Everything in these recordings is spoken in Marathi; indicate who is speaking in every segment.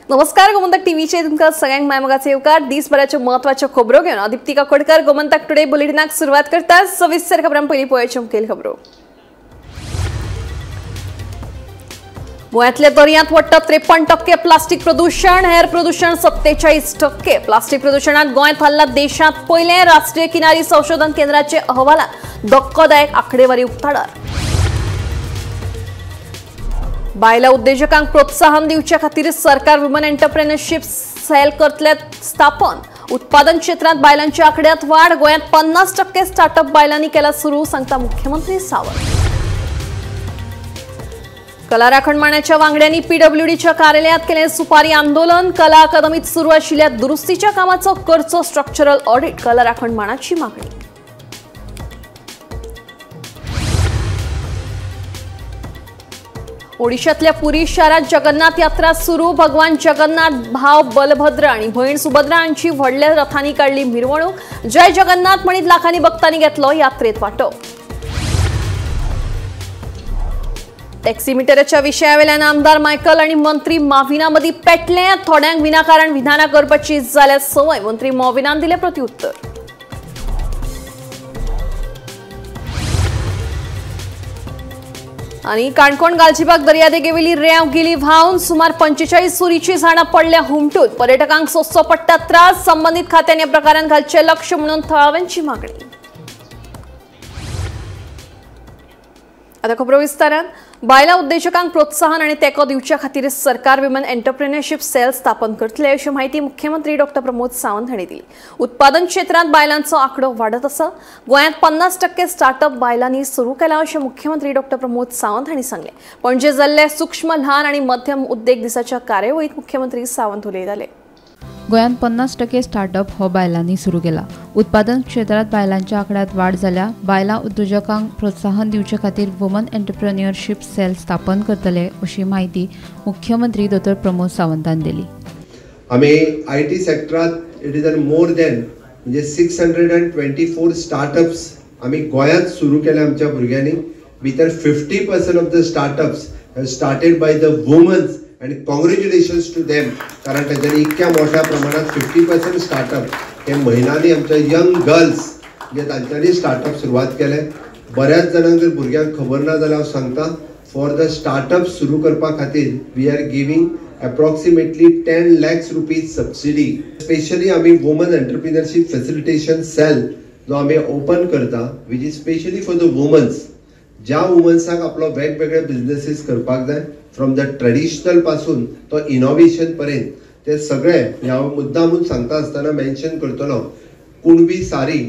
Speaker 1: नमस्कार, गोमंतक टीव्हीचे तुमका सगळ्यांक मायमगाचे येवकार दिसभराच्यो महत्वाच्यो खबरो घेवन दीप्तिका कोडकर गोमंतक टुडे बुलेटिनाक सुरुवात करता। सविस्तर खबरां पयलीं पळोवच्यो मुखेल खबरो। गोंयांतल्या दर्यांत वट्टा 53% प्लास्टिक प्रदूषण, हेर प्रदूषण 47%। प्लास्टिक प्रदूषणात गोंयांत हल्ला देशांत पयले राष्ट्रीय किनारी संशोधन केंद्राचे अहवालात धक्कोदायक आंकडेवारी उक्ताडार। बायला उद्योजकांक प्रोत्साहन दिवचे खातीर सरकार वुमन एंटरप्रेन्योरशिप सेल करतले स्थापन। उत्पादन क्षेत्रांत बायलांच्या आंकड्यात वाढ, गोंयांत 50% स्टार्टअप बायलांनी केला सुरू, सांगता मुख्यमंत्री सावंत। कला राखणमानाच्या वांगड्यांनी पीडब्ल्यूडीच्या कार्यालयात केले सुपारी आंदोलन। कला अकादमीत सुरू आशिल्ल्या दुरुस्तीच्या कामाचो करचो स्ट्रक्चरल ऑडिट, कला राखणमानाची मागणी। ओडिशातल्या पुरी शहरात जगन्नाथ यात्रा सुरू। भगवान जगन्नाथ, भाव बलभद्र आणि बहीण सुभद्रा यांची व्हडल्या रथांनी काढली मिरवणूक। जय जगन्नाथ म्हणीत लाखांनी भक्तांनी घेतलो यात्रेत वांटो। टॅक्सीमीटरच्या विशयावेल्यान आमदार मायकल आणि मंत्री माविना मदी पेटले। थोड्यांक विनाकारण विधानां करपाची जाल्या सवय, मंत्री माविनान दिले प्रत्युत्तर। आणि काणकोण गालजीबाग दर्यादेगेवेली रेंव गेली व्हांवन, सुमार 45 सुरीची झाडां पडल्या हुमटून। पर्यटकांक सोंसचो पडटा त्रास, संबंधित खात्यान ह्या प्रकारांत घालचे लक्ष म्हणून थळाव्यांची मागणी। आता खबरो विस्तारान। बायला उद्योजकांक प्रोत्साहन आणि तेको दिवच्या खातीर सरकार वुमन एंटरप्रेन्योरशिप सेल स्थापन करतले, अशी माहिती मुख्यमंत्री डॉ. प्रमोद सावंत हांणी दिली। उत्पादन क्षेत्रांत बायलांचो आंकडो वाडत आसा। गोंयांत 50% स्टार्टअप बायलांनी सुरू केला, अशें मुख्यमंत्री डॉ. प्रमोद सावंत हांणी सांगले। पणजे जाल्ल्या सूक्ष्म ल्हान आणि मध्यम उद्देग दिसाच्या कार्यावळीत मुख्यमंत्री सावंत उलयताले।
Speaker 2: गोंयांत 50% स्टार्टअप हो बायलांनी सुरू केला। उत्पादन क्षेत्रात बायलांच्या आंकड्यात वाढ जाल्या। बायलां उद्योजकांक प्रोत्साहन दिवचे खातीर वुमन एंटरप्रेन्योरशिप सेल स्थापन करतले, अशी माहिती मुख्यमंत्री डॉ. प्रमोद सावंतान दिली।
Speaker 3: आमी आयटी सेक्टरात इट इज मोर दॅन म्हणजे 624 स्टार्टअप्स आमी गोंयांत सुरू केले आमच्या भुरग्यांनी। भितर 50% of the startups have started by the womens आणि कॉंग्रॅच्युलेशन्स टू देम, कारण त्याच्यानी इतक्या मोठ्या प्रमाणात 50% स्टार्टअप हे महिलांनी आमच्या यंग गर्ल्स म्हणजे तांच्यांनी स्टार्टअप सुरवात केले। बऱ्याच जाणांक जर भुरग्यांक खबर ना जाल्यार हांव सांगता, फॉर द स्टार्टअप सुरू करपा खातीर we are giving approximately 10 lakhs rupees subsidy. Specially आमी वुमन एंटरप्रेन्योरशिप फॅसिलिटेशन सेल जो आमी ओपन करता, which is specially for the womens. ज्या वुमन्सांक आपलो वेगवेगळे बिझनेसीस करपाक जाय, फ्रॉम द ट्रेडिशनल पासून तो इनोव्हेशन पर्यंत, ते सगळे हांव मुद्दामून सांगता आसतना मेन्शन करतलो। कुणबी साडी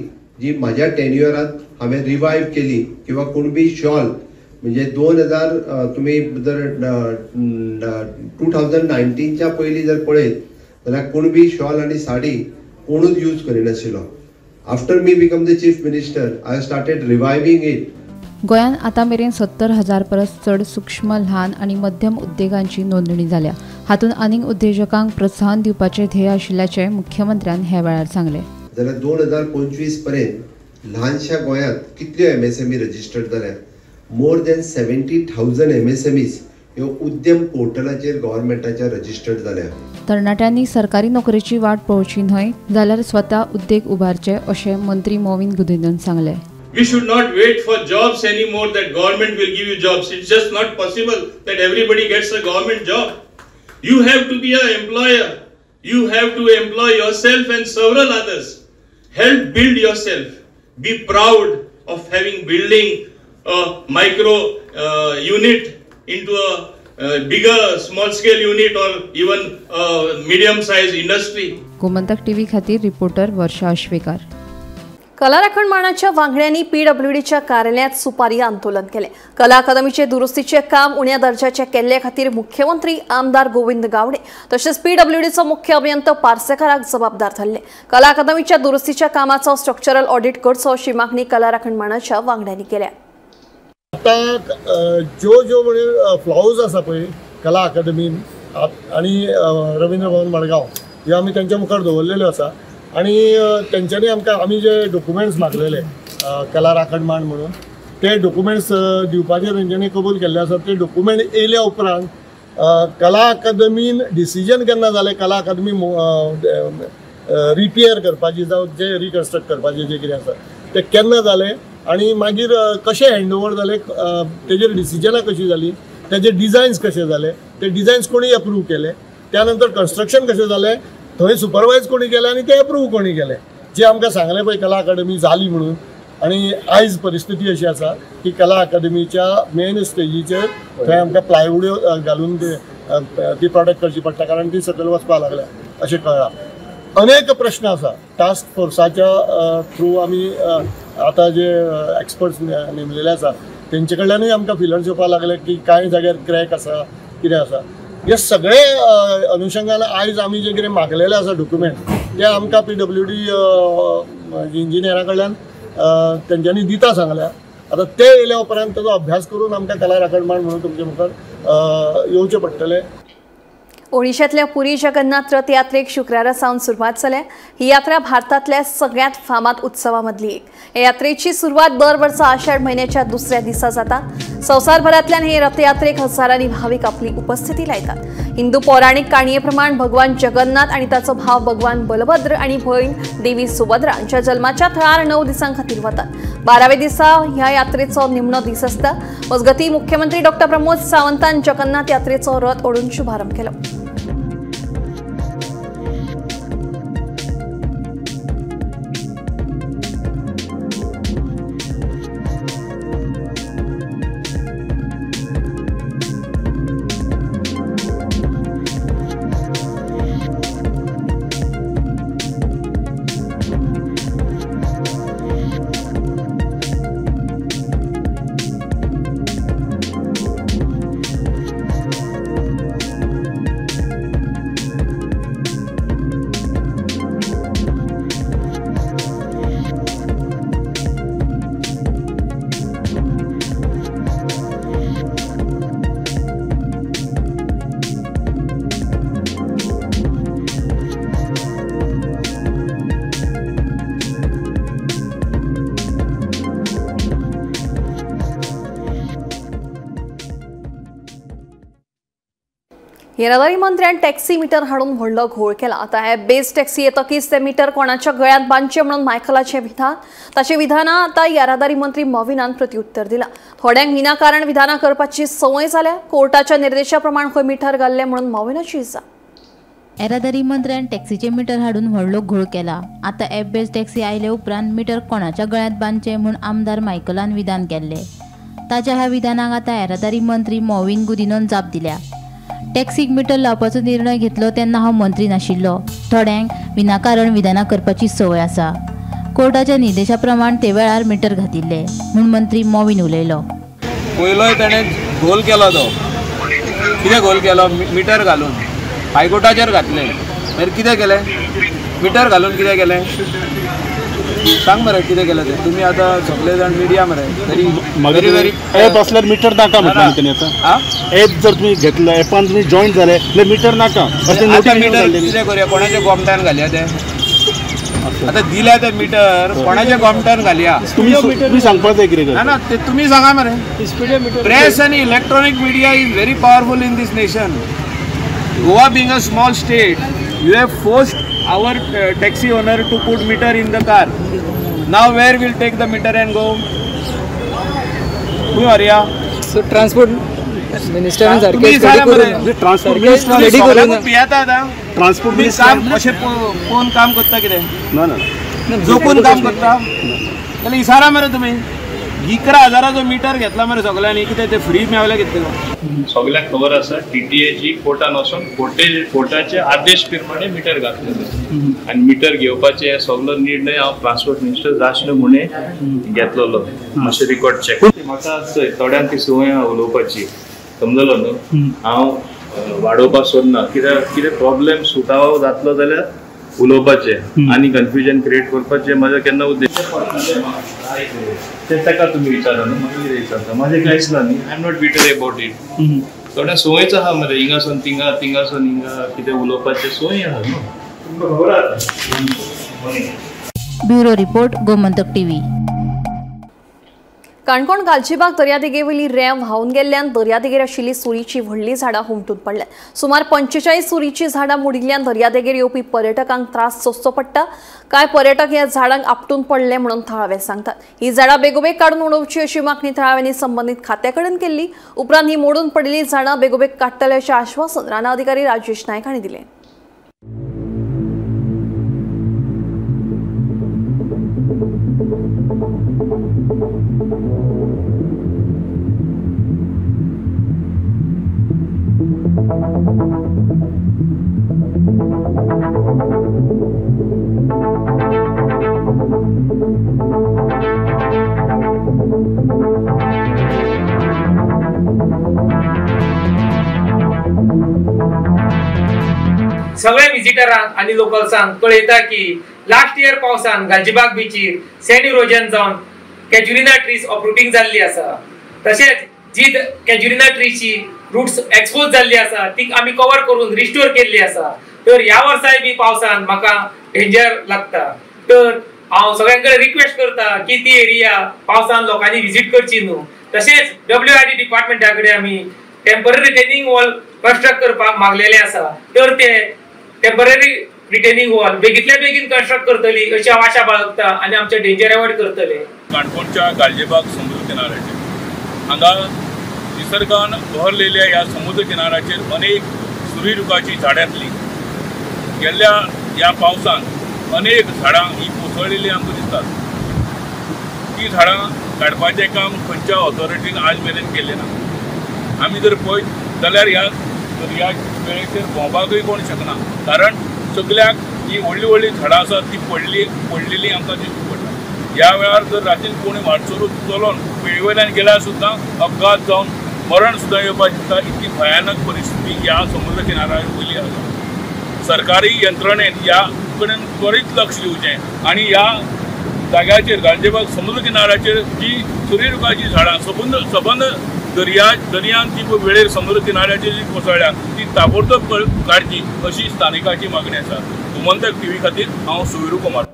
Speaker 3: जी म्हाज्या टेन्युअरांत हांवें रिवायव केली, किंवा कुणबी शॉल म्हणजे 2000 तुमी जर 2019च्या पयलीं जर पळयत जाल्यार कुणबी शॉल आनी साडी कोणूच यूज करिनाशिल्लो। After me become the chief minister I started reviving it.
Speaker 2: गोंयांत आतां मेरेन 70,000 परस चड सूक्ष्म ल्हान आणि मध्यम उद्देगांची नोंदणी जाल्या। हातूंत आनीक उद्योजकांक प्रोत्साहन दिवपाचे ध्येय आशिल्ल्याचे मुख्यमंत्र्यान ह्या वेळार सांगले।
Speaker 3: जाल्यार 2025 पर्यंत ल्हानशा गोंयांत कितल्यो एमएसएमई रजिस्टर्ड जाल्या? मोर दॅन 70,000 एमएसएमईज ह्यो उद्यम पोर्टलाचेर गव्हर्नमेंटाच्या रजिस्टर्ड जाल्या।
Speaker 2: तरणाट्यांनी सरकारी नोकरेची वाट पळोवची न्हय जाल्यार स्वता उद्देग उबारचे, अशें मंत्री मोविन गुदिन्यान सांगले।
Speaker 4: We should not wait for jobs anymore that government will give you jobs. It's just not possible that everybody gets a government job. You have to be an employer. You have to employ yourself and several others. Help build yourself. Be proud of having building a micro unit into a bigger small scale unit or even a medium size industry.
Speaker 2: Gomantak TV खातीर रिपोर्टर वर्षा अश्वेकार।
Speaker 1: कला राखणमानाच्या वांगड्यांनी पीडब्ल्यूडीच्या कार्यालयात सुपारी आंदोलन केले। कला अकादमीचे दुरुस्तीचे काम उण्या दर्जाचे केल्ले खातीर मुख्यमंत्री आमदार गोविंद गावडे तसेच पीडब्ल्यूडीचो मुख्य अभियंता पार्सेकाराक जबाबदार धरले। कला अकादमीच्या दुरुस्तीच्या कामाचो स्ट्रक्चरल ऑडिट करचो, अशी मागणी कला राखणमानाच्या वांगड्यांनी केल्या।
Speaker 5: आता जो म्हणजे फ्लावर्स आसा पळय कला अकादमीन आणि रवींद्र भवन मडगांव हे आमी त्यांच्या मुखार दवरलेल्यो आसा। आणि त्यांच्यानी आमी जे डॉक्युमेंट्स मागलेले कला राखणमाण म्हणून, ते डॉक्युमेंट्स दिवपाचे तेंच्यांनी कबूल केल्ले आसा। ते डॉक्युमेंट येयल्या उपरांत कला अकादमीन डिसिजन केन्ना जालें कला अकादमी रिपेयर करपाची जावं जे रिकन्स्ट्रक्ट करपाचें जे कितें आसा तें केन्ना जालें आनी मागीर कशें हँडओवर जालें तेजेर डिसिजनां कशी जाली तेजे डिझायन्स कशे जाले ते डिझायन्स कोणी अप्रूव केले त्या नंतर कन्स्ट्रक्शन कशें जालें थंय सुपरवायज कोणी केलें आनी ते अप्रूव कोणी केलें जे आमकां सांगलें पळय कला अकादमी जाली म्हणून आनी आयज परिस्थिती अशी आसा की कला अकादमीच्या मेन स्टेजीचेर थंय आमकां प्लायवूड घालून ती प्रोटेक्ट करची पडटा कारण ती सकयल वचपाक लागल्या अशें कळ्ळां अनेक प्रश्न आसा टास्क फोर्साच्या थ्रू आमी आतां जे एक्सपर्ट्स नेमलेले आसा तेंचे कडल्यानूय आमकां फिलर्स येवपाक लागले की कांय जाग्यार क्रॅक आसा कितें आसा हे सगळे अनुशंगान आयज आमी जे कितें मागलेले आसा डॉक्युमेंट ते आमकां PWD इंजिनियरा कडल्यान तेंच्यांनी दिता सांगल्या आतां ते येयल्या उपरांत ताचो अभ्यास करून आमकां कला राखणदार म्हणून तुमचे मुखार येवचें पडटलें
Speaker 1: ओडिशातल्या पुरी जगन्नाथ रथ यात्रेक शुक्रारा सावन सुरवात जाल्या ही यात्रा भारतातल्या सगळ्यात फामाद उत्सवामधली एक या यात्रेची सुरुवात दर वर्सा आषाढ महिन्याच्या दुसऱ्या दिसा जाता संवसारभरातल्यान हे रथयात्रेक हजारांनी भाविक आपली उपस्थिती लायतात हिंदू पौराणिक काणयेप्रमाण भगवान जगन्नाथ आणि ताचो भाव भगवान बलभद्र आणि भयण देवी सुभद्रा यांच्या जल्माच्या थळार 9 दिसां खातीर वतात 12व्या दिसा ह्या यात्रेचो निमणो दीस आसता मजगती मुख्यमंत्री डॉ प्रमोद सावंतान जगन्नाथ यात्रेचो रथ ओडून शुभारंभ केलो येरादारी मंत्र्यान टॅक्सी मीटर हाडून व्हडलो घोळ केला आता हे बेस टॅक्सी येतकीच ते मीटर कोणाच्या गळ्यात बांदचे म्हणून मायकलाचे विधान ताचे विधाना आता येरादारी मंत्री मॉविनान प्रत्युत्तर दिला थोड्यांक विनाकारण विधाना करपाची संवय जाल्या कोर्टाच्या निर्देशाप्रमाण खंय मीटर घाल्ले म्हणून मॉविनाची इजा
Speaker 2: येरादारी मंत्र्यान टॅक्सीचे मीटर हाडून व्हडलो घोळ केला आता ॲप बेस टॅक्सी आयले उपरांत मीटर कोणाच्या गळ्यात बांदचे म्हूण आमदार मायकलान विधान केल्ले ताच्या ह्या विधानाक आता येरादारी मंत्री मॉविन गुदिनोन जाप दिल्या टॅक्सीक मीटर लावपाचो निर्णय घेतलो तेन्ना हांव मंत्री नाशिल्लो थोड्यांक विनाकारण विधानां करपाची संवय आसा कोर्टाच्या निर्देशा प्रमाण ते वेळार मीटर घातिल्ले म्हूण मंत्री मॉविन उलयलो
Speaker 6: पयलोय ताणें घोल केलो तो कितें घोल केलो मीटर घालून हायकोर्टाचेर घातलें मागीर कितें केलें मीटर घालून कितें केलें सांग मरे कितें केलें तें तुमी आतां सगळे जाण मिडिया मरे तरी व्हेरी व्हेरी
Speaker 7: एप असल्यार मीटर नाका म्हटलें तेणी आतां एप जर तुमी घेतलो एपान तुमी जॉईन जाले जाल्यार मीटर नाका
Speaker 6: मीटर कितें करूया कोणाच्या गोमट्यान घालया तें आतां दिल्या तें मीटर कोणाच्या गोमट्यान घालया
Speaker 7: तुमी सांगपाक जाय कितें
Speaker 6: ना ना तें तुमी सांगा मरे प्रेस आनी electronic media is very powerful in this nation Goa being a small state you have forced our taxi owner to put meter in the car. Now where will take the meter and go? Who are ya?
Speaker 8: So transport minister and
Speaker 7: transport minister
Speaker 6: ready करून पियाता आता
Speaker 7: transport minister
Speaker 6: काम अशे कोण काम करता कितें
Speaker 7: ना ना
Speaker 6: जो कोण काम करता जाल्यार इसारा मरे तुमी 11,000 मीटर घेतला मरे सगळ्यांनी कितें ते फ्री मेवले कितें
Speaker 4: सगळ्यांक खबर आसा TTAची कोर्टान वचून कोर्टाचे आदेश प्रमाणे मीटर घातलेले आनी मीटर घेवपाचे सगळो निर्णय हांव ट्रान्सपोर्ट मिनिस्टर जाशनो म्हणून घेतलेलो मातशें रिकॉर्ड चॅक म्हाका थोड्यांक ती संवय उलोवपाची समजलो न्हू हांव वाडोवपाक सोदना कितें प्रॉब्लेम सुटावो जातलो जाल्यार उलोवपाचें आनी कन्फ्युजन क्रिएट करपाचें म्हाजो केन्ना उद्देश तें ताका तुमी विचारा न्हू म्हाका कितें विचारता म्हाजें कांयच ना न्ही आय एम नॉट बिटर अबाउट इट थोड्या संवयच आहा मरे हिंगासून तिंगासून हिंगा कितें उलोवपाचें संवय आहा न्हू तुमकां खबर आसा
Speaker 2: bureau report Gomantak TV
Speaker 1: Canacona Galgibag दर्यादेगेवेली रेंव व्हांवन गेल्ल्यान दर्यादेगेर आशिल्ली सुरीची व्हडली झाडां हुमटून पडल्यात। सुमार 45 सुरीची झाडां मोडिल्ल्यान दर्यादेगेर येवपी पर्यटकांक त्रास सोंसचो पडटा। कांय पर्यटक ह्या झाडांक आपटून पडले म्हणून थळावे सांगतात। ही झाडां बेगोबेग काडून उडोवची अशी मागणी थळाव्यांनी संबंधित खात्याकडेन केल्ली। उपरांत ही मोडून पडिल्ली झाडां बेगोबेग काडटले अशें आश्वासन राना अधिकारी राजेश नायक हांणी दिलें।
Speaker 8: सगळे विजिटरांक आणि लोकल्सांक कळयता की लास्ट इयर पावसान गालजीबाग बीचीर सँड इरोजन जावन कॅज्युरिना ट्रीज अपरूटिंग जाल्ली आसा। तशेंच जी कॅज्युरिना ट्रीची रूट्स एक्सपोज जाल्ली आसा ती आमी कव्हर करून रिस्टोर केल्ली आसा। तर ह्या वर्साय बी पावसान म्हाका डेंजर लागता। तर हांव सगळ्यांकडे रिक्वेस्ट करता की ती एरिया पावसान लोकांनी विजिट करची न्हू। तशेंच WID डिपार्टमेंटा कडेन आमी टेम्पररी रिटेनिंग वॉल कंस्ट्रक्ट करपाक मागलेले आसा। तर ते टेम्पररी रिटेनिंग वॉल बेगीतल्या बेगीन कंस्ट्रक्ट करतली अशी हांव आशा बाळगता आणि आमचे डेंजर अवॉइड करतले।
Speaker 4: काणकोणच्या गालजीबाग समुद्र किनाऱ्याचेर हांगा निसर्गान बहरलेल्या ह्या समुद्र किनाऱ्याचेर अनेक सुरीरुखाची झाडांतली गेल्ल्या ह्या पावसान अनेक झाडां ही कोसळलेली आमकां दिसतात। ती झाडां काडपाचें काम खंयच्या ऑथॉरिटीन आज मेरेन केल्लें ना। आमी जर पळयत जाल्यार ह्या वेळेचेर भोंवपाकूय कोण शकना, कारण सगळ्याक ही व्हडली व्हडली झाडां आसात ती पडलेली आमकां दिश्टी पडटा। ह्या वेळार जर रातीन कोणी वाटसरू चलोन वेळेवयल्यान गेल्यार सुद्दां अपघात जावन मरण सुद्दां येवपाक शकता। इतकी भयानक परिस्थिती ह्या समुद्र किनाऱ्यार वयली आसा। सरकारी यंत्रणेन ह्या कडेन त्वरीत लक्ष दिवचें आणि ह्या जाग्याचेर गालजीबाग समुद्र किनाऱ्याचेर जी सुरीरुखाची झाडां सबंद दर्यान ती वेळेर समुद्र किनाऱ्याचेर जी कोसळ्ळ्या ती ताबडतोब काडची अशी स्थानिकाची मागणी आसा। गोमंतक TV खातीर हांव सुविरू कुमार।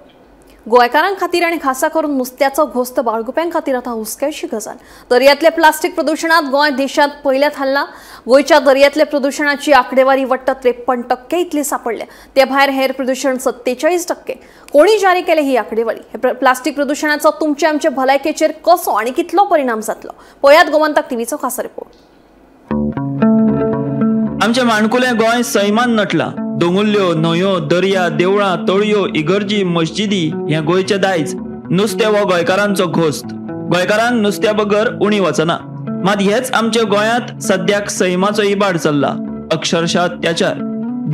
Speaker 1: गोंयकारांक खातीर आनी खासा करून नुस्त्याचो घोस्त बाळगुप्यांक खातीर आतां हुस्क्याची गजाल। दर्यांतले प्लास्टीक प्रदूषणांत गोंय देशांत पयल्यात हल्ला। गोंयच्या दर्यांतले प्रदूषणाची आंकडेवारी वट्ट 53% इतली सापडल्या। ते भायर हेर प्रदूषण 47%। कोणी जारी केले ही आंकडेवारी? हे प्लास्टीक प्रदूषणाचो तुमचे आमचे भलायकेचेर कसो आनी कितलो परिणाम जातलो? पळयात गोमंतक टीव्हीचो खासा रिपोर्ट।
Speaker 9: आमचे माणकुले गोंय सैमान नटला। दोंगुल्ल्यो, न्हंयो, दर्या, देवळां, तळयो, इगर्जी, मस्जिदी हे गोंयचे दायज। नुस्तें हो गोंयकारांचो घोस्त। गोंयकारांक नुस्त्या बगर उणी वचना। मात हेच आमच्या गोंयांत सद्याक सैमाचो इबाड चल्ला, अक्षरशः अत्याचार।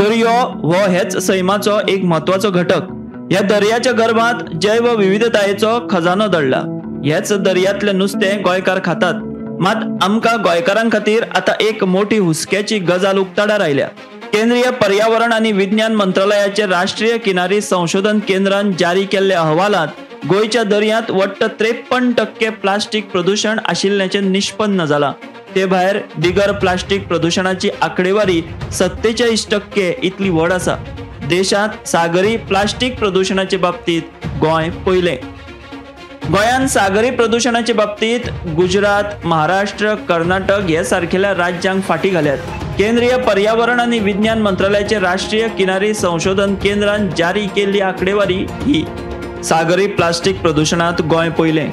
Speaker 9: दर्यो हो हेच सैमाचो एक म्हत्वाचो घटक। ह्या दर्याच्या गर्भात जैव विविधतायेचो खजानो दडला। हेच दर्यांतले नुस्तें गोंयकार खातात। मात आमकां गोंयकारां खातीर आतां एक मोठी हुस्क्याची गजाल उक्ताडार आयल्या। केंद्रीय पर्यावरण आणि विज्ञान मंत्रालयाचे राष्ट्रीय किनारी संशोधन केंद्रान जारी केल्ल्या अहवालात गोंयच्या दर्यांत वट्ट 53% प्लास्टीक प्रदूषण आशिल्ल्याचे निष्पन्न जाला। ते भायर बिगर प्लास्टीक प्रदूषणाची आंकडेवारी 47% इतली व्हड आसा। देशांत सागरी प्लास्टीक प्रदूषणाचे बाबतीत गोंय पयले। गोंयान सागरी प्रदूषणाच्या बाबतीत गुजरात, महाराष्ट्र, कर्नाटक हे सारखेल्या राज्यांक फाटी घाल्यात। केंद्रीय पर्यावरण आणि विज्ञान मंत्रालयाचे राष्ट्रीय किनारी संशोधन केंद्रान जारी केल्ली आंकडेवारी ही सागरी प्लास्टीक प्रदूषणात गोंय पयले।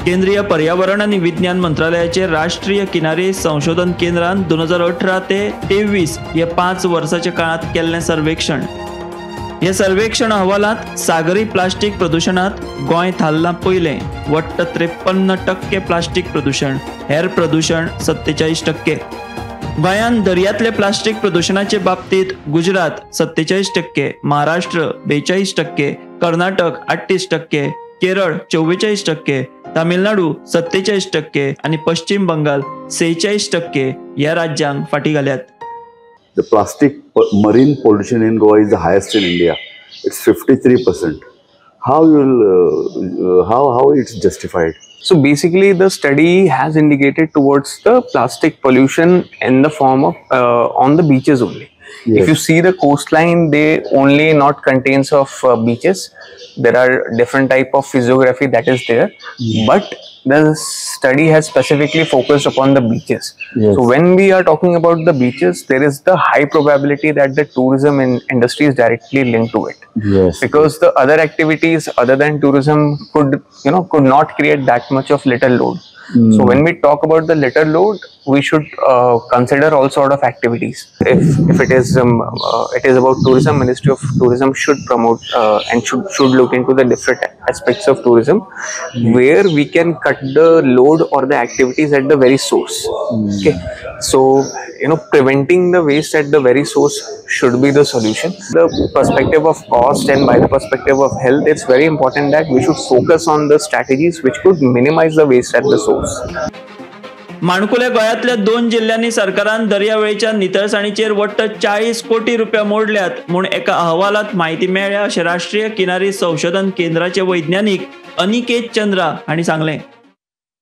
Speaker 9: केंद्रीय पर्यावरण आणि विज्ञान मंत्रालयाचे राष्ट्रीय किनारी संशोधन केंद्रान 2018 ते 23 हे 5 वर्षाच्या काळात केल्लें सर्वेक्षण। या सर्वेक्षण अहवालात सागरी प्लास्टीक प्रदूषणात गोंय थारला पयले। वट्ट 53% प्लास्टीक प्रदूषण, हेर प्रदूषण 47%। गोंयान दर्यांतले प्लास्टीक प्रदूषणाचे बाबतीत गुजरात 47%, महाराष्ट्र 42%, कर्नाटक 38%, केरळ 44%, तामिळनाडू 47% आणि पश्चिम बंगाल 46% या राज्यांक फाटी घाल्यात।
Speaker 10: The plastic marine pollution in Goa is the highest in India. It's 53%. How it's justified?
Speaker 11: So basically, the study has indicated towards the plastic pollution in the form of on the beaches only. If you see the coastline, they only not contains of beaches. There are different type of physiography that is there, but the study has specifically focused upon the beaches. So when we are talking about the beaches, there is the high probability that the tourism industry is directly linked to it. Because the other activities other than tourism could not create that much of litter load. So when we talk about the litter load, we should consider all sort of activities. If it is about tourism, Ministry of Tourism should promote and should look into the different aspects of tourism where we can cut the load or the activities at the very source. Okay, so preventing the waste at the very source should be the solution. The perspective of cost and by the perspective of health, it's very important that we should focus on the strategies which could minimize the waste at the source.
Speaker 9: माणकुले गोंयांतल्या 2 जिल्ह्यांनी सरकारान दर्यावेळेच्या नितळसाणीचेर वट्ट 40 कोटी रुपया मोडल्यात म्हूण एका अहवालात माहिती मेळ्ळ्या अशें राष्ट्रीय किनारी संशोधन केंद्राचे वैज्ञानिक अनिकेत चंद्रा हांणी सांगलें.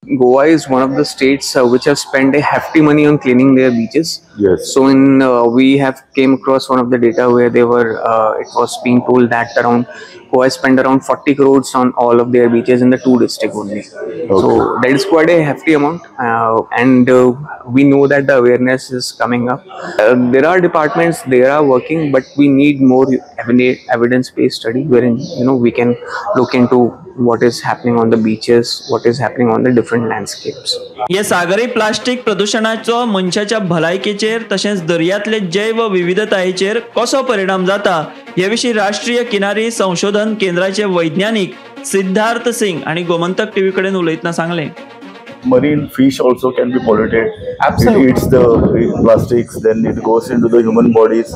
Speaker 11: Goa is one of the states which have spent a hefty money on cleaning their beaches. So we have came across one of the data where they were it was being told that Goa spent around 40 crores on all of their beaches in the 2 districts only. So that is quite a hefty amount, and we know that the awareness is coming up. There are departments, they are working, but we need more evidence-based study wherein we can look into what is happening on the beaches, what is happening on the different landscapes.
Speaker 9: हे सागरी प्लास्टिक प्रदूषणाचो मनशाच्या भलायकेचेर तशेंच दर्यांतले जैव विविधतायेचेर कसो परिणाम जाता हे विशीं राष्ट्रीय किनारी संशोधन केंद्राचे वैज्ञानिक सिद्धार्थ सिंग आणि गोमंतक टीव्ही कडेन उलयतना सांगलें.
Speaker 10: Marine fish also can be polluted. Absolutely. It eats the plastics, then it goes into the human bodies.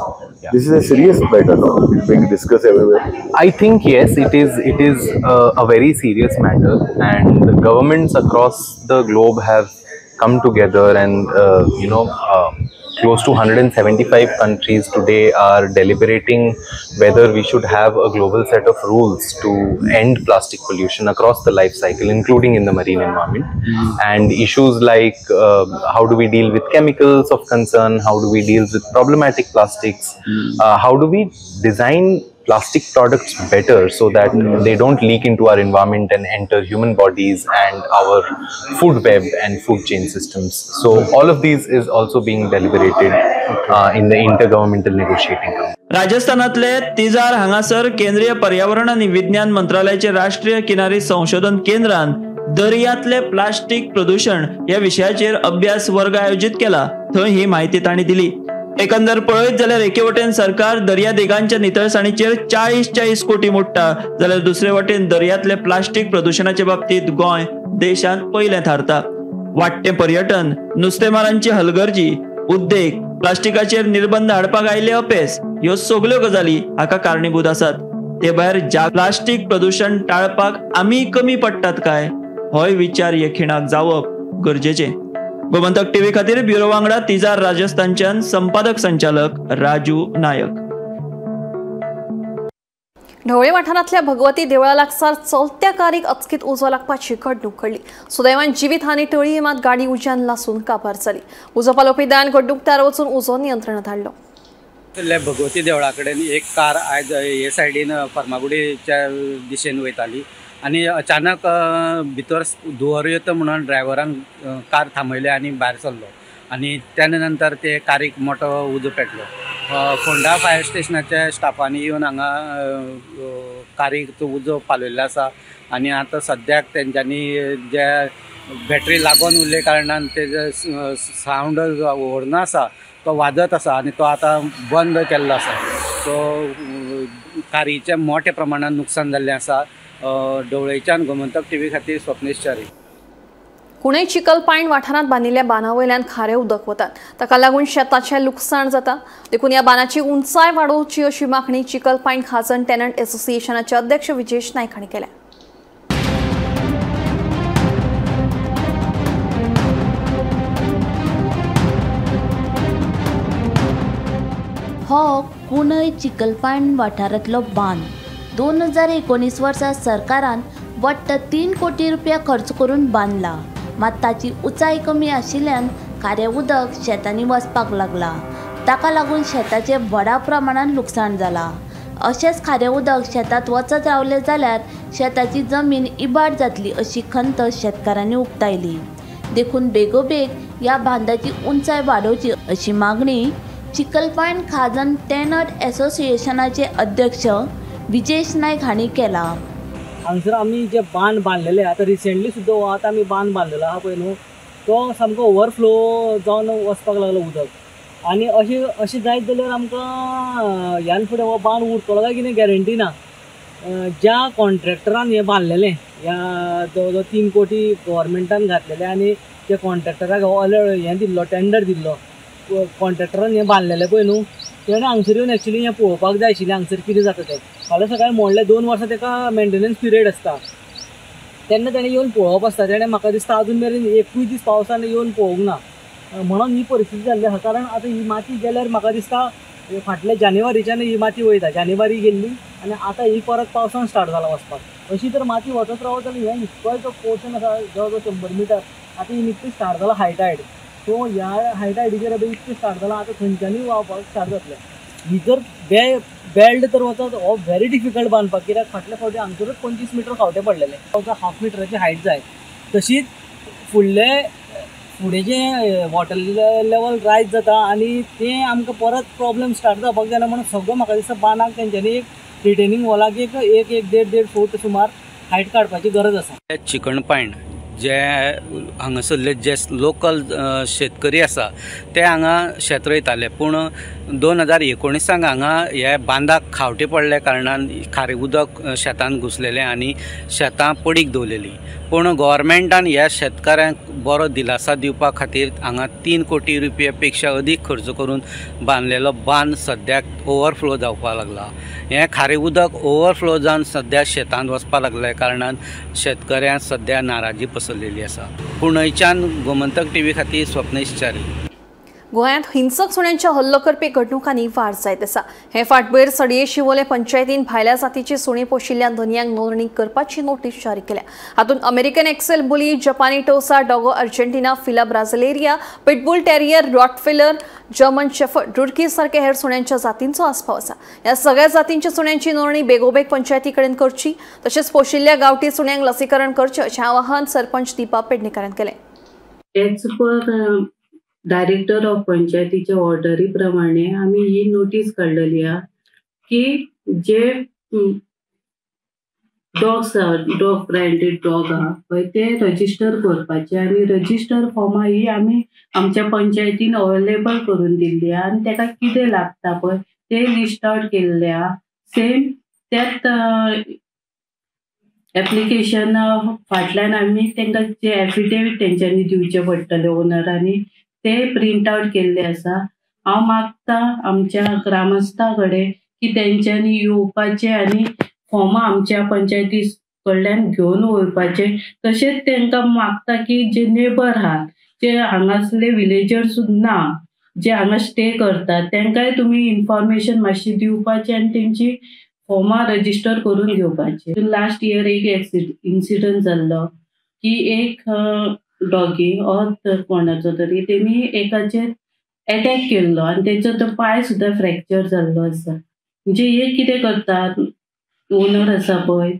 Speaker 10: This is a serious matter now. It's being discussed everywhere.
Speaker 12: I think yes, it is a very serious matter, and the governments across the globe have come together, and close to 175 countries today are deliberating whether we should have a global set of rules to end plastic pollution across the life cycle, including in the marine environment. And issues like how do we deal with chemicals of concern, how do we deal with problematic plastics, how do we design plastic products better so that they don't leak into our environment and enter human bodies and our food web and food chain systems. So all of these is also being deliberated in the intergovernmental negotiating committee.
Speaker 9: राजस्थानातले तिजार हांगासर केंद्रीय पर्यावरण आणि विज्ञान मंत्रालयाचे राष्ट्रीय किनारी संशोधन केंद्रान दर्यांतले प्लास्टिक प्रदूषण या विशयाचेर अभ्यास वर्ग आयोजित केला. थंय ही माहिती तांणी दिली. एकंदर पळयत जाल्यार एके वटेन सरकार दर्या देगांच्या नितळसाणीचेर 40 कोटी मोडटा, जाल्यार दुसरे वटेन दर्यांतले प्लास्टिक प्रदूषणाच्या बाबतीत गोंय देशांत पयलें थारता. वाडटें पर्यटन, नुस्तेमारांची हलगर्जी, उद्देग, प्लास्टिकाचेर निर्बंध हाडपाक आयिल्ले अपेस ह्यो सगल्यो गजाली हाका कारणीभूत आसात. ते भायर प्लास्टिक प्रदूषण टाळपाक आमी कमी पडटात काय होय विचार हे खिणाक जावप गरजेचें. गोमंतक टीव्ही खातीर ब्युरो वांगडा तिजार राजस्थानच्यान संपादक संचालक राजू नायक.
Speaker 1: ढवळे वाठारांतल्या भगवती देवळा लागसार चलत्या कारीक अचकीत उजो लागपाची घडणूक घडली. सुदैवान जिवीत हानी टळ्ळी, मात गाडी उज्यान लासून काबार जाली. उजो पालोवपी दान घडणुकदार वचून उजो नियंत्रणात हाडलो.
Speaker 13: भगवती देवळा कडेन एक कार आयज हे सायडीन फर्मागुडीच्या दिशेन वयताली आणि अचानक भितर धुंवर येता म्हणून ड्रायव्हरान कार थांबयली आणि भायर सरलो आणि त्या नंतर ते कारीक मोठो उजो पेटलो. फोंडा फायर स्टेशनाच्या स्टाफांनी येवन हांगा कारीक तो उजो पालयल्लो आसा आणि आता सद्याक तेंच्यांनी जे बॅटरी लागून उरले कारणान तेजो सावंड व्हडलो आसा तो वाजत आसा आणि तो आता बंद केल्लो आसा. तो कारीचें मोठ्या प्रमाणात नुकसान जाल्लें आसा. ढवळेच्यान गोमंतक टीव्ही खातीर स्वप्नेश च्यारी.
Speaker 1: कुणय चिकलपायण वाठारांत बांदिल्ल्या बांदावयल्यान खारें उदक वतात, ताका लागून शेताचें लुकसाण जाता. देखून ह्या बांदाची उंचाय वाडोवची अशी मागणी चिकलपायण खाजन टेनंट असोसिएशनाचे अध्यक्ष विजेश नायक हांणी केल्या.
Speaker 14: हो कुणय चिकलपायण वाठारांतलो बांद 2019 वर्सा सरकारान वट्ट 3 कोटी रुपया खर्च करून बांदला. मात ताची उंचाय कमी आशिल्ल्यान खारें उदक शेतांनी वचपाक लागला. ताका लागून शेताचे व्हडा प्रमाणात लुकसाण जाला। अशेंच खारें उदक शेतात वचत रावले जाल्यार शेताची जमीन इबाड जातली अशी खंत शेतकारांनी उक्तायली। देखून बेगोबेग ह्या बांदाची उंचाय वाडोवची अशी मागणी चिकलपांड खाजन टेनट असोसिएशनाचे अध्यक्ष विजेश नायक हांणी केला।
Speaker 15: हांगसर आमी जे बांद बांदलेले आता रिसेंटली सुद्दां हो आतां आमी बांद बांदलेलो आहा पळय न्हू, तो सामको ओवरफ्लो जावन वचपाक लागलो उदक। आनी अशें जायत जाल्यार आमकां ह्यान फुडें हो बांद उरतलो काय कितें गॅरंटी ना। ज्या कॉन्ट्रॅक्टरान हें बांदलेलें, ह्या जवळ जवळ 3 कोटी गव्हर्मेंटान घातलेले आनी त्या कॉन्ट्रॅक्टराक हें दिल्लो, टेंडर दिल्लो, कॉन्ट्रॅक्टरान हें बांदलेलें पळय न्हू, तेणें हांगसर येवन एक्चुली हें पळोवपाक जाय आशिल्लें हांगसर कितें जाता तें। फाल्यां सकाळीं म्हणलें 2 वर्सां ताका मेंटेनन्स पिरियड आसता, तेन्ना तेणें येवन पळोवप आसता। तेणें म्हाका दिसता अजून मेरेन एकूय दीस पावसान येवन पळोवंक ना, म्हणून ही परिस्थिती जाल्ली आसा। कारण आतां ही माती गेल्यार म्हाका दिसता फाटल्या जानेवारीच्यान ही माती वयता, जानेवारी गेल्ली आनी आतां ही परत पावसान स्टार्ट जाला वचपाक। अशी तर माती वचत रावत जाल्यार हें इतकोय जो पोर्शन आसा जवळ जवळ 100 मिटर, आतां ही निकती स्टार्ट जाला हाय टायड, सो ह्या हाय टायडीचेर आतां इतकें स्टार्ट जाला, आतां खंयच्यानूय व्हांवपाक स्टार्ट जातलें। ही जर बेल्ड तर वचत हो व्हेरी डिफिकल्ट बांदपाक, कित्याक फाटल्या फावटी हांगसरूच 25 मिटर खावटे पडलेले, हाफ मिटराची हायट जाय। तशीच फुडें जे वॉटर लेवल रायज जाता आनी तें आमकां परत प्रॉब्लेम स्टार्ट जावपाक जायना, म्हणून सगळो म्हाका दिसता बांदाक तेंच्यांनी एक रिटेनिंग वॉलाक एक 1.5 फूट सुमार हायट काडपाची गरज आसा।
Speaker 13: चिकलपांड जे हांगासरले जे लोकल शेतकरी आसा ते हांगा शेत रोयताले, पूण 2019 हांगा हे बांदाक खावटे पडले कारणान खारें उदक शेतान घुसलेलें आनी शेतां पडीक दवरलेलीं। पूण गव्हर्मेंटान ह्या शेतकाऱ्यांक बरो दिलासा दिवपा खातीर हांगा 3 कोटी रुपया पेक्षा अदीक खर्च करून बांदलेलो बांद सद्याक ओवरफ्लो जावपाक लागला। हें खारें उदक ओवरफ्लो जावन सद्या शेतांत वचपाक लागल्या कारणान शेतकऱ्यांक सद्या नाराजी पसरलेली आसा। पुणेच्यान गोमंतक टीव्ही खातीर स्वप्नेश च्यारी।
Speaker 1: गोंयांत हिंसक सुण्यांच्या हल्लो करपी घडणुकांनी वाड जायत आसा। हे फाटभुंयेर सडये शिवोले पंचायतीन भायल्या जातीची सुणी पोशिल्ल्या धनयांक नोंदणी करपाची नोटीस जारी केल्या। हातूंत अमेरिकन एक्सेल बुली, जपानी Tosa, Dogo Argentina, Fila Brasileiro, pitbull terrier, rottweiler, German shepherd, रुडकी सारखे हेर सुण्यांच्या जातींचो आस्पाव आसा। ह्या सगळ्या जातींच्या सुण्यांची नोंदणी बेगोबेग पंचायती कडेन करची, तशेंच पोशिल्ल्या गांवठी सुण्यांक लसीकरण करचें अशें आवाहन सरपंच दीपा पेडणेकारान केलें।
Speaker 16: एज पर डायरेक्टर ऑफ पंचायतीच्या ऑर्डरी प्रमाणे आम्ही ही नोटीस काढलेली आहे की जे डॉग ब्रँडेड डॉग आहा पळय ते रजिस्टर करपाचे आणि रजिस्टर फॉर्मां ही आम्ही आमच्या पंचायतीन अवेलेबल करून दिल्ली आहे आणि ताका कितें लागता पळय ते लिस्ट आउट केल्ले आहा। सेम त्यात एप्लिकेशन फाटल्यान आमी तांकां जे एफिडेविट तेंच्यांनी दिवचे पडटले ओनरांनी ते प्रिंट आउट केल्ले आसा। हांव मागता आमच्या ग्रामस्था कडेन की तेंच्यांनी येवपाचे आनी फॉर्मां आमच्या पंचायती कडल्यान घेवन वयपाचे। तशेंच तांकां मागता की जे नेबर आहात जे हांगासले विलेजर्स ना जे हांगा स्टे करतात तांकांय तुमी इन्फॉर्मेशन मातशी दिवपाची आनी तेंची फॉर्मां रजिस्टर करून घेवपाचे। लास्ट इयर एक इन्सिडंट जाल्लो की एक डॉगी और कोणाचो तरी तेणी एकाचेर अटॅक केल्लो आनी तेचो तो पाय सुद्दां फ्रॅक्चर जाल्लो आसा। म्हणजे हे कितें करतात ओनर आसा पळय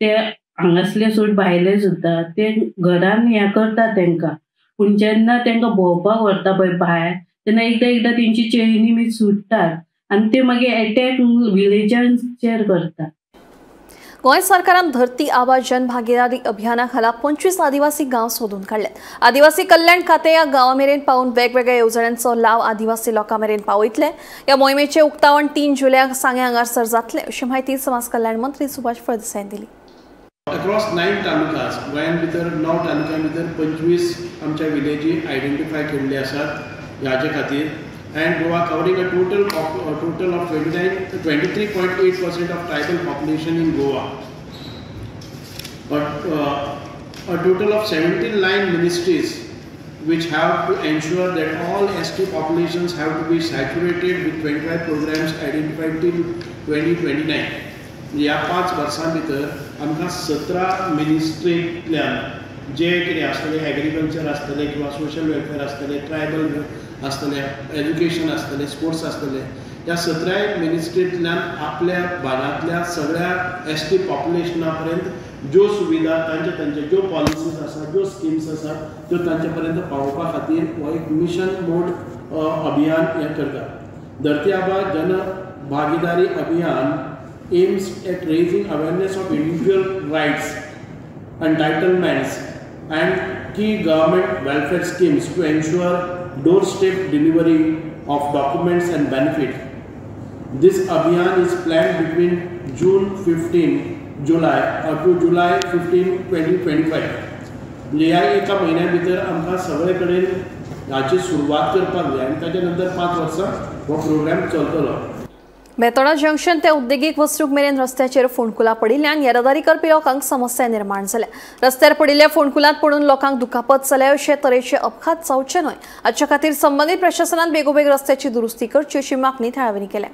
Speaker 16: ते हांगासले सोड भायले सुद्दां ते घरान हें करतात तांकां, पूण जेन्ना तांकां भोंवपाक व्हरता पळय भायर तेन्ना एकदां तेंची चेनी बी सुट्टात आनी ते मागीर अटॅक विलेजांचेर करतात।
Speaker 1: गोंय सरकारान धरती आबा जनभागीदारी अभियाना खाला 25 आदिवासी गांव सोदून काढल्यात। आदिवासी कल्याण खाते या गांवा मेरेन पावून वेगवेगळ्या येवजण्यांचो लाव आदिवासी लोकां मेरेन पावयतले। या मोहिमेचे उक्तावण 3 जुलयाक सांगे हांगासर जातले अशी माहिती समाज कल्याण मंत्री सुभाष फळदेसाईन दिली।
Speaker 17: अक्रॉस 9 तालुकास गोंयान भितर 9 तालुक्यां भितर 25 आमच्या विलेजी आयडेंटिफाय केल्ले आसात ह्याचे खातीर and Goa covering a total of 23.8% of tribal population in Goa. But a total of 79 ministries which have to ensure that all ST populations have to be saturated with 25 programs identified till 2029. ह्या 5 वर्सां भितर आमकां 17 मिनिस्ट्रींतल्यान जे कितें आसतलें एग्रीकल्चर आसतलें किंवा सोशल वेलफेअर आसतलें ट्रायबल आसतले, एज्युकेशन आसतले, स्पोर्ट्स आसतले, ह्या 17 मिनिस्ट्रींतल्यान आपल्या भागांतल्या सगळ्या एसटी पॉप्युलेशना पर्यंत ज्यो सुविधा तांचे ज्यो पॉलिसीज आसा, ज्यो स्किम्स आसात त्यो तांचे पर्यंत पावोवपा खातीर हो एक मिशन मोड अभियान हें करता. धरती आबा जन भागीदारी अभियान aims at raising awareness of individual rights, entitlements and key government welfare schemes to ensure doorstep delivery of documents and benefits. This abhiyan is planned between June 15 July to July 15, 2025. ह्या एका महिन्या भितर आमकां सगळे कडेन हाची सुरवात करपाक जाय आनी ताच्या नंतर 5 वर्सां हो प्रोग्राम चलतलो.
Speaker 1: बेतोडा जंक्शन ते उद्देगीक वस्तूक मेरेन रस्त्याचेर फोंडकुलां पडिल्ल्यान येरादारी करपी लोकांक समस्या निर्माण जाल्या. रस्त्यार पडिल्ल्या फोंडकुलांत पडून लोकांक दुखापत जाल्या अशे तरेचे अपघात जावचे न्हय हाचे खातीर संबंदीत प्रशासनान बेगोबेग रस्त्याची दुरुस्ती करची अशी मागणी थळाव्यांनी केल्या.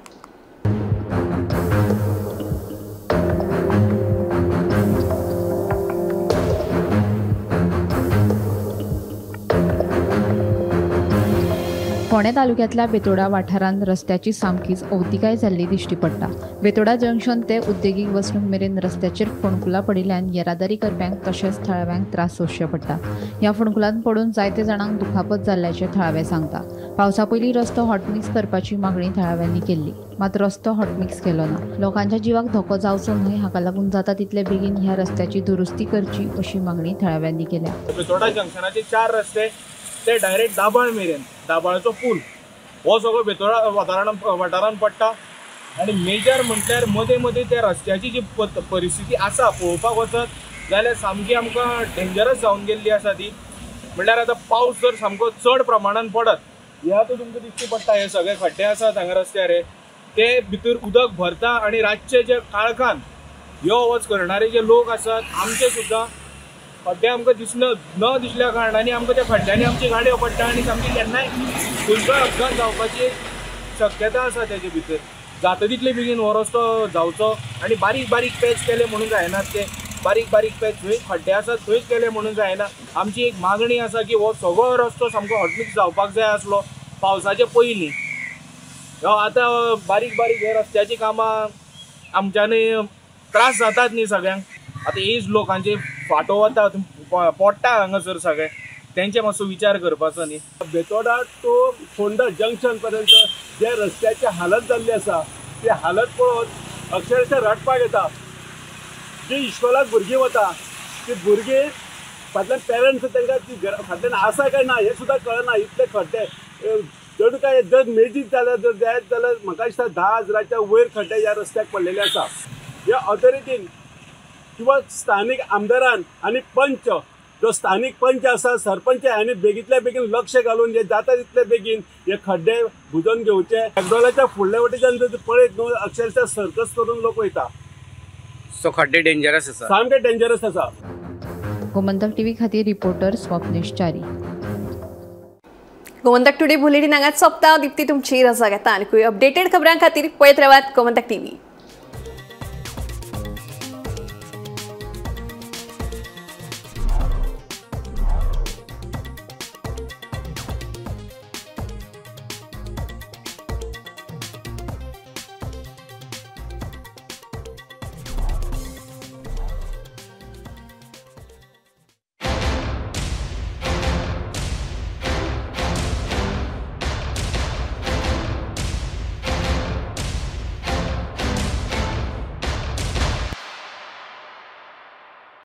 Speaker 2: फोंडे तालुक्यांतल्या बेतोडा वाठारांत रस्त्याची सामकीच अवतिकाय जाल्ली दिश्टी पडटा. बेतोडा जंक्शन ते उद्देगीक वसणूक मेरेन रस्त्याचेर फोंडकुलां पडिल्ल्यान येरादारी करप्यांक तशेंच थळाव्यांक त्रास सोंसचे पडटा. ह्या फोंडकुलांत पडून जायते जाणांक दुखापत जाल्ल्याचे थळावे सांगता. पावसा पयलीं रस्तो हॉटमिक्स करपाची मागणी थळाव्यांनी केल्ली, मात रस्तो हॉटमिक्स केलो ना. लोकांच्या जिवाक धोको जावचो न्हय हाका लागून जाता तितले बेगीन ह्या रस्त्याची दुरुस्ती करची अशी मागणी थळाव्यांनी केल्या.
Speaker 6: बेतोडा जंक्शनाचे 4 रस्ते ते डायरेक्ट दाबाळ मेरेन, दाबाळचो पूल हो सगळो बेतोडा वाठारांत पडटा. आनी मेजर म्हटल्यार मदीं मदीं त्या रस्त्याची जी परिस्थिती आसा पळोवपाक वचत जाल्यार सामकी आमकां डेंजरस जावन गेल्ली आसा ती. म्हटल्यार आतां पावस जर सामको चड प्रमाणान पडत ह्या तो तुमकां दिश्टी पडटा हे सगळे खड्डे आसात हांगा रस्त्यार ते भितर उदक भरता आनी रातचे जे काळखान यो वच करणारे जे लोक आसात आमचे सुद्दां खड्डे आमकां न दिसल्या कारणांनी आमकां त्या खड्ड्यांनी आमची गाडयो पडटा आनी सामकी केन्नाय खंयचोय अपघात जावपाची शक्यता आसा तेजे भितर. जाता तितले बेगीन हो रस्तो जावचो आनी बारीक बारीक पॅच केले म्हणून जायनात. ते बारीक बारीक पॅच थंय खड्डे आसात थंयच केले म्हणून जायना. आमची एक मागणी आसा की हो सगळो रस्तो सामको हॉटमिक्स जावपाक जाय आसलो पावसाचे पयलीं. आतां बारीक बारीक हे रस्त्याची कामां आमच्यांनी त्रास जातात न्ही सगळ्यांक. आतां एज लोकांचे फाटो वता पडटा हांगासर सगळे तेंचे मातसो विचार करपाचो न्ही.
Speaker 7: बेतोडा टू फोंडा जंक्शन पर्यंत जे रस्त्याची हालत जाल्ली आसा ती हालत पळोवन अक्षरशः रडपाक येता. जी इस्कॉलाक भुरगीं वता ती भुरगीं फाटल्यान पेरंट्स तांकां ती फाटल्यान आसा काय ना हें सुद्दां कळना. इतले खड्डे जर काय जर मेजीत जाल्यार जर जायत जाल्यार म्हाका दिसता 10,000च्या वयर खड्डे ह्या रस्त्याक पडलेले आसा. ह्या ऑथॉरिटीन किंवा स्थानिक आमदारान आनी पंच जो स्थानिक पंच आसा सरपंच हांणी बेगींतल्या बेगीन लक्ष घालून जे जाता तितले बेगीन हे खड्डे बुजोवन घेवचे. मॅकडॉनाच्या फुडल्या वटेच्यान जर पळयत न्हू अक्षरशः सर्कस करून लोक वयता.
Speaker 13: सो खड्डे डेंजरस आसा,
Speaker 7: सामके डेंजरस आसा.
Speaker 2: गोमंतक टीव्ही खातीर reporter Swapnesh Chari.
Speaker 1: Gomantak today bulletin हांगाच सोंपता. दिप्ती तुमची रजा घेता. आनी अपडेटेड खबरां खातीर पळयत रावात गोमंतक टीव्ही.